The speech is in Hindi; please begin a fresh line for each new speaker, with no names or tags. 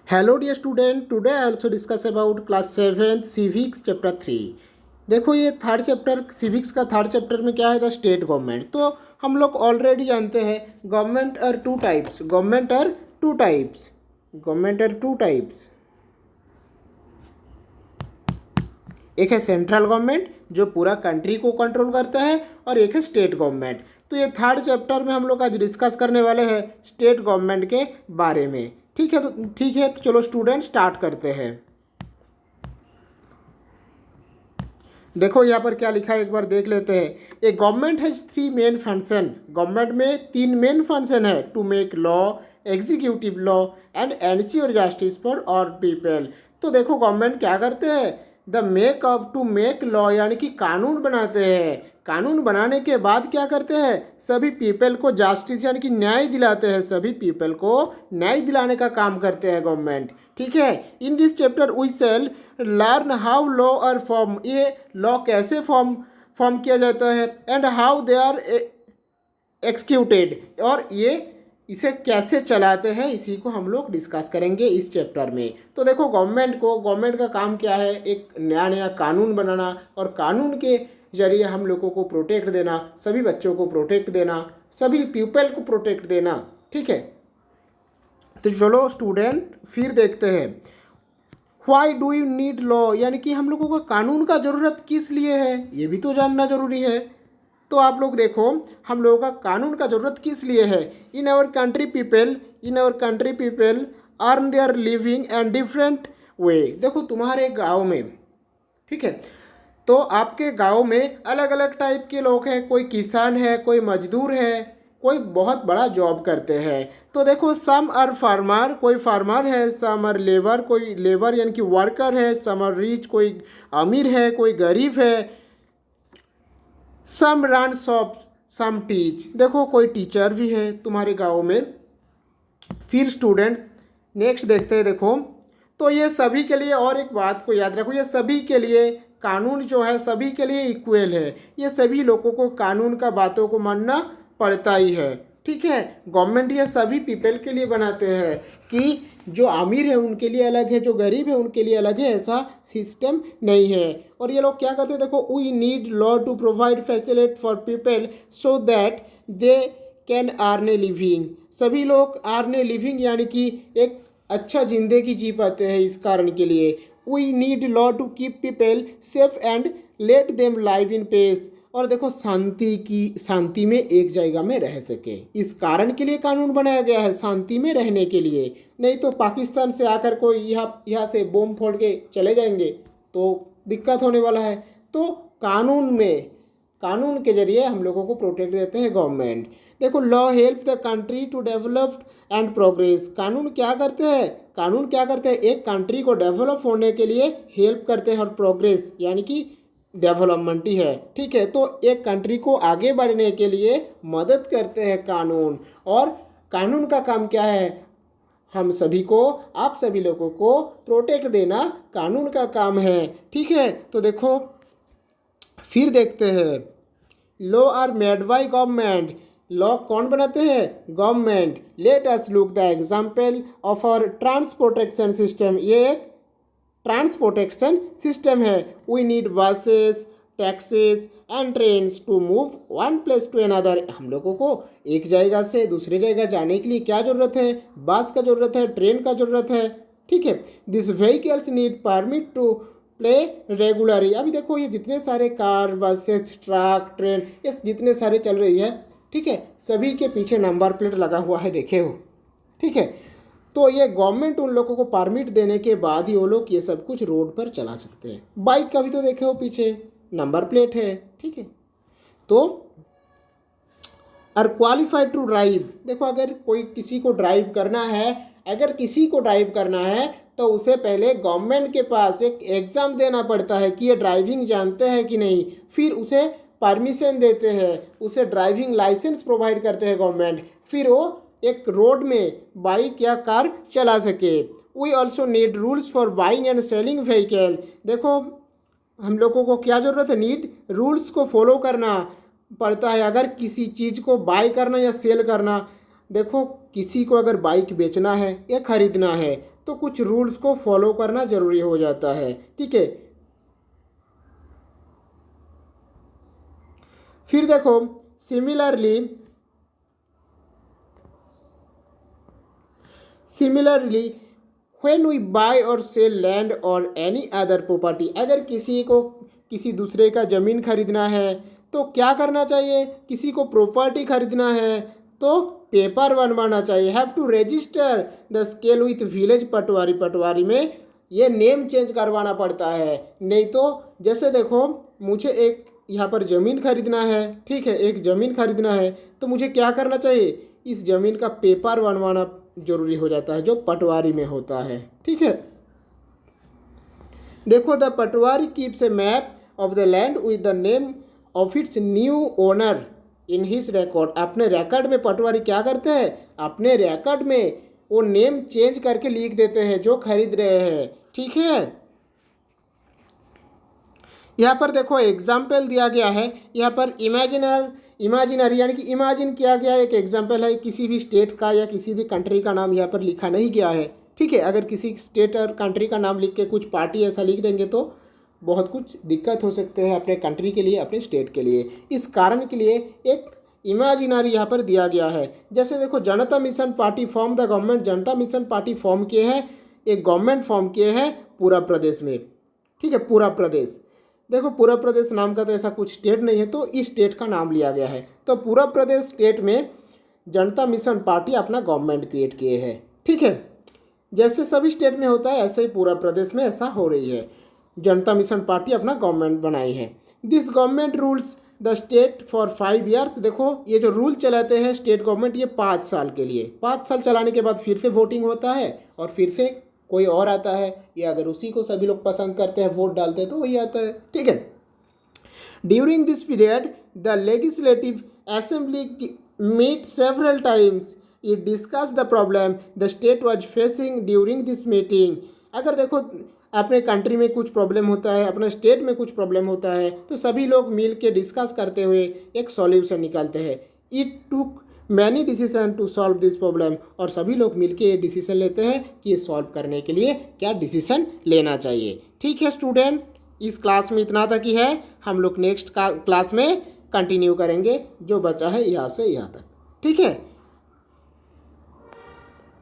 Hello dear student, today I also discuss about class 7 civics chapter 3। देखो ये थर्ड चैप्टर सिविक्स का थर्ड चैप्टर में क्या है, द स्टेट गवर्नमेंट। तो हम लोग ऑलरेडी जानते हैं गवर्नमेंट आर टू टाइप्स, एक है सेंट्रल गवर्नमेंट जो पूरा कंट्री को कंट्रोल करता है और एक है स्टेट गवर्नमेंट। तो ये थर्ड चैप्टर में हम लोग आज डिस्कस करने वाले हैं स्टेट गवर्नमेंट के बारे में। ठीक है तो चलो स्टूडेंट स्टार्ट करते हैं। देखो यहाँ पर क्या लिखा है, एक बार देख लेते हैं। A government has 3 main function. Government में 3 मेन फंक्शन है, to make law, executive law and ensure justice for all people. तो देखो गवर्नमेंट क्या करते हैं, the make of to make law यानी कि कानून बनाते हैं। कानून बनाने के बाद क्या करते हैं, सभी पीपल को जस्टिस यानी कि न्याय दिलाते हैं। सभी पीपल को न्याय दिलाने का काम करते हैं गवर्नमेंट। ठीक है, in this chapter we shall learn how law are form, ये लॉ कैसे फॉर्म किया जाता है, and how they are executed, और ये इसे कैसे चलाते हैं, इसी को हम लोग डिस्कस करेंगे इस चैप्टर में। तो देखो गवर्नमेंट का काम क्या है, एक नया नया कानून बनाना और कानून के जरिए हम लोगों को प्रोटेक्ट देना, सभी बच्चों को प्रोटेक्ट देना, सभी पीपल को प्रोटेक्ट देना। ठीक है, तो चलो स्टूडेंट फिर देखते हैं why do you need law, यानी कि हम लोगों को कानून का ज़रूरत किस लिए है, ये भी तो जानना जरूरी है। तो आप लोग देखो हम लोगों का कानून का ज़रूरत किस लिए है। In our country people earn their living and different way. देखो तुम्हारे गांव में, ठीक है, तो आपके गांव में अलग अलग टाइप के लोग हैं, कोई किसान है, कोई मजदूर है, कोई बहुत बड़ा जॉब करते हैं। तो देखो सम आर फार्मर, कोई फार्मर है, सम आर लेबर, कोई लेबर यानी कि वर्कर है, सम आर रिच, कोई अमीर है, कोई गरीब है, सम रन शॉप, सम टीच। देखो कोई टीचर भी है तुम्हारे गांव में। फिर स्टूडेंट नेक्स्ट देखते हैं। देखो तो ये सभी के लिए, और एक बात को याद रखो, ये सभी के लिए कानून जो है सभी के लिए इक्वल है। ये सभी लोगों को कानून का बातों को मानना पड़ता ही है। ठीक है, गवर्नमेंट ये सभी पीपल के लिए बनाते हैं कि जो अमीर है उनके लिए अलग है, जो गरीब है उनके लिए अलग है, ऐसा सिस्टम नहीं है। और ये लोग क्या करते हैं, देखो we need law to provide facility for people so that they can earn a living. सभी लोग अर्न ए लिविंग यानी कि एक अच्छा जिंदगी जी पाते हैं। इस कारण के लिए we need law to keep people safe and let them live in peace. और देखो शांति में एक जगह में रह सके, इस कारण के लिए कानून बनाया गया है, शांति में रहने के लिए। नहीं तो पाकिस्तान से आकर कोई यहाँ से बम फोड़ के चले जाएंगे तो दिक्कत होने वाला है। तो कानून के जरिए हम लोगों को प्रोटेक्ट देते हैं गवर्नमेंट। देखो law help the country to develop and progress. कानून क्या करते हैं, एक कंट्री को डेवलप होने के लिए हेल्प करते हैं, और प्रोग्रेस यानी कि डेवलपमेंट ही है। ठीक है, तो एक कंट्री को आगे बढ़ने के लिए मदद करते हैं कानून। और कानून का काम क्या है, हम सभी को, आप सभी लोगों को प्रोटेक्ट देना कानून का काम है। ठीक है, तो देखो फिर देखते हैं law are made by government. Law कौन बनाते हैं, government. Let us look the example of our transportation system. ये एक ट्रांसपोर्टेशन सिस्टम है। We need buses, taxis and trains to move one place to another. हम लोगों को एक जगह से दूसरे जगह जाने के लिए क्या ज़रूरत है, बस का ज़रूरत है, ट्रेन का ज़रूरत है। ठीक है, this vehicles need permit to play regularly. अभी देखो ये जितने सारे कार, बसेस, ट्रक, ट्रेन, ये जितने सारे चल रही है, ठीक है, सभी के पीछे नंबर प्लेट लगा हुआ है, देखे हो। ठीक है, तो ये गवर्नमेंट उन लोगों को परमिट देने के बाद ही वो लोग ये सब कुछ रोड पर चला सकते हैं। बाइक का भी तो देखे हो पीछे नंबर प्लेट है। ठीक है, तो आर क्वालिफाइड टू ड्राइव। देखो अगर किसी को ड्राइव करना है तो उसे पहले गवर्नमेंट के पास एक एग्ज़ाम देना पड़ता है कि ये ड्राइविंग जानते हैं कि नहीं। फिर उसे परमिशन देते हैं, उसे ड्राइविंग लाइसेंस प्रोवाइड करते हैं गवर्नमेंट, फिर वो एक रोड में बाइक या कार चला सके। We also need rules for buying and selling vehicle. देखो हम लोगों को क्या ज़रूरत है, नीड रूल्स को फॉलो करना पड़ता है अगर किसी चीज़ को बाय करना या सेल करना। देखो किसी को अगर बाइक बेचना है या खरीदना है तो कुछ रूल्स को फॉलो करना ज़रूरी हो जाता है, ठीक है। फिर देखो सिमिलरली व्हेन वी बाय और सेल लैंड और एनी अदर प्रॉपर्टी, अगर किसी को किसी दूसरे का ज़मीन खरीदना है तो क्या करना चाहिए, किसी को प्रॉपर्टी खरीदना है तो पेपर बनवाना चाहिए, have to register the scale with village patwari. Patwari में ये नेम चेंज करवाना पड़ता है, नहीं तो जैसे देखो मुझे एक यहाँ पर ज़मीन खरीदना है, ठीक है, एक ज़मीन खरीदना है तो मुझे क्या करना चाहिए, इस ज़मीन का पेपर बनवाना जरूरी हो जाता है जो पटवारी में होता है, ठीक है। देखो the Patwari keeps A map of the land with the name of its new owner in his record. अपने रिकॉर्ड में पटवारी क्या करते हैं, अपने रिकॉर्ड में वो नेम चेंज करके लिख देते हैं जो खरीद रहे हैं, ठीक है। यहाँ पर देखो एग्जाम्पल दिया गया है, यहाँ पर इमेजिनरी यानी कि इमेजिन किया गया एक एग्जाम्पल है, किसी भी स्टेट का या किसी भी कंट्री का नाम यहाँ पर लिखा नहीं गया है, ठीक है। अगर किसी स्टेट और कंट्री का नाम लिख के कुछ पार्टी ऐसा लिख देंगे तो बहुत कुछ दिक्कत हो सकते हैं अपने कंट्री के लिए, अपने स्टेट के लिए। इस कारण के लिए एक इमेजिनरी यहाँ पर दिया गया है। जैसे देखो जनता mission party form the government, Janata mission party form किए हैं, एक गवर्नमेंट फॉर्म किए हैं पूरा प्रदेश में, ठीक है, पूरा प्रदेश। देखो पूरा प्रदेश नाम का तो ऐसा कुछ स्टेट नहीं है तो इस स्टेट का नाम लिया गया है, तो पूरा प्रदेश स्टेट में जनता मिशन पार्टी अपना गवर्नमेंट क्रिएट किए हैं, ठीक है। जैसे सभी स्टेट में होता है ऐसे ही पूरा प्रदेश में ऐसा हो रही है, जनता मिशन पार्टी अपना गवर्नमेंट बनाई है। This government rules the state for 5 years. देखो ये जो रूल चलाते हैं स्टेट गवर्नमेंट ये 5 साल के लिए, 5 साल चलाने के बाद फिर से वोटिंग होता है और फिर से कोई और आता है, या अगर उसी को सभी लोग पसंद करते हैं वोट डालते हैं तो वही आता है, ठीक है। During this period the legislative assembly meet several times, it discuss the problem the state was facing during this meeting. अगर देखो अपने कंट्री में कुछ प्रॉब्लम होता है, अपने स्टेट में कुछ प्रॉब्लम होता है तो सभी लोग मिल के डिस्कस करते हुए एक सॉल्यूशन निकालते हैं। It took many decision to solve this problem, और सभी लोग मिलके ये डिसीजन लेते हैं कि ये सॉल्व करने के लिए क्या डिसीजन लेना चाहिए, ठीक है स्टूडेंट। इस क्लास में इतना तक ही है, हम लोग नेक्स्ट क्लास में कंटिन्यू करेंगे जो बचा है यहाँ से यहाँ तक, ठीक है।